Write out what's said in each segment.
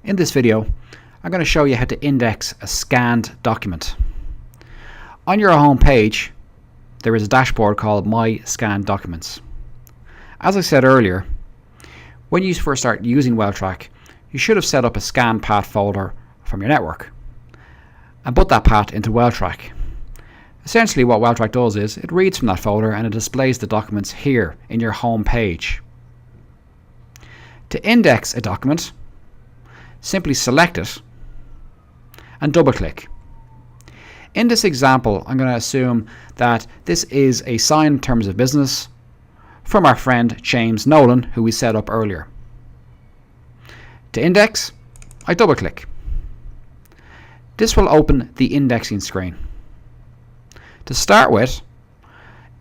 In this video, I'm going to show you how to index a scanned document. On your home page, there is a dashboard called My Scanned Documents. As I said earlier, when you first start using WellTrack, you should have set up a scan path folder from your network and put that path into WellTrack. Essentially what WellTrack does is it reads from that folder and it displays the documents here in your home page. To index a document, simply select it and double click. In this example, I'm going to assume that this is a signed terms of business from our friend James Nolan, who we set up earlier. To index, I double click. This will open the indexing screen. To start with,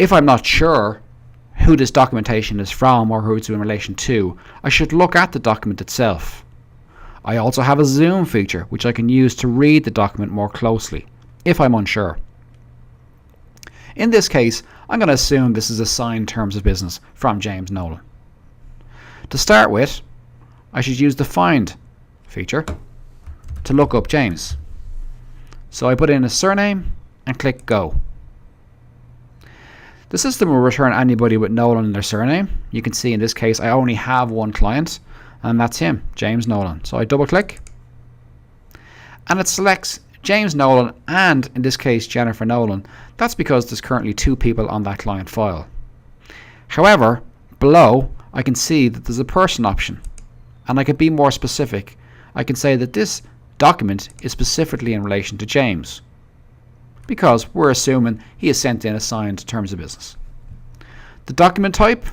if I'm not sure who this documentation is from or who it's in relation to, I should look at the document itself. I also have a zoom feature which I can use to read the document more closely if I'm unsure. In this case, I'm going to assume this is a signed terms of business from James Nolan. To start with, I should use the find feature to look up James. So I put in a surname and click go. The system will return anybody with Nolan in their surname. You can see in this case I only have one client, and that's him, James Nolan. So I double click and it selects James Nolan and in this case Jennifer Nolan. That's because there's currently two people on that client file. However, below I can see that there's a person option, and I can be more specific. I can say that this document is specifically in relation to James, because we're assuming he has sent in a signed terms of business. The document type,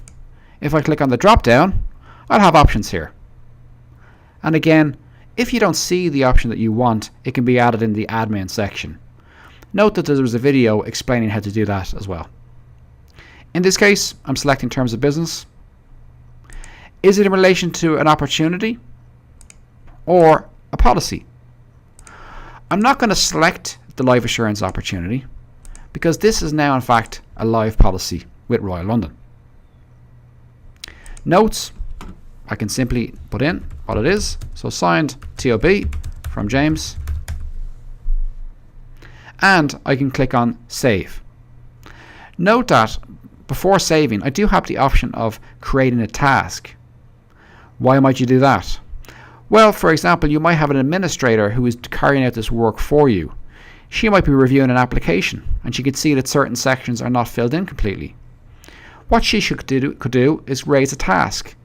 if I click on the drop down, I'll have options here. And again, if you don't see the option that you want, it can be added in the admin section. Note that there was a video explaining how to do that as well. In this case, I'm selecting terms of business. Is it in relation to an opportunity or a policy? I'm not going to select the life assurance opportunity because this is now in fact a live policy with Royal London. Notes, I can simply put in what it is. So signed TOB from James, and I can click on save. Note that before saving I do have the option of creating a task. Why might you do that? Well, for example, you might have an administrator who is carrying out this work for you. She might be reviewing an application and she could see that certain sections are not filled in completely. What she could do is raise a task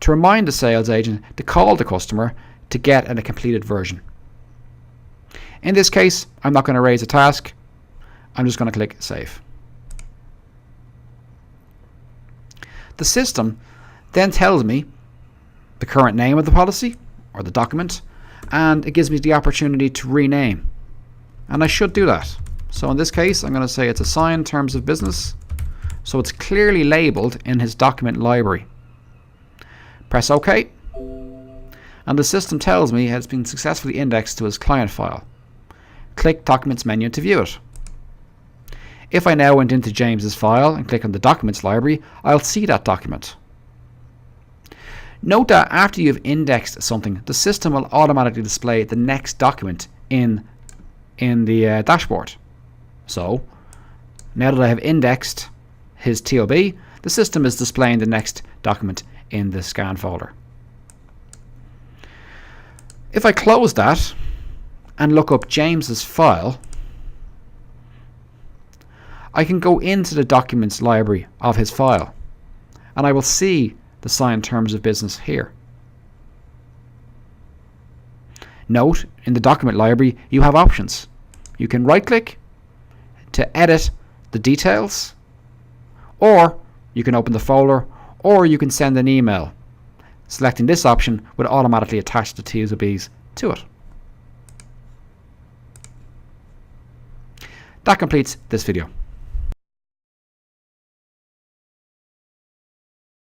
to remind the sales agent to call the customer to get a completed version. In this case, I'm not going to raise a task. I'm just going to click save. The system then tells me the current name of the policy or the document, and it gives me the opportunity to rename. And I should do that. So in this case, I'm going to say it's a signed terms of business. So it's clearly labeled in his document library. Press OK. And the system tells me it has been successfully indexed to his client file. Click Documents menu to view it. If I now went into James's file and click on the Documents library, I'll see that document. Note that after you've indexed something, the system will automatically display the next document in the dashboard. So now that I have indexed his TOB, the system is displaying the next document in the scan folder. If I close that and look up James's file, I can go into the documents library of his file and I will see the signed terms of business here. Note, in the document library you have options. You can right click to edit the details, or you can open the folder, or you can send an email. Selecting this option would automatically attach the TOBs to it. That completes this video.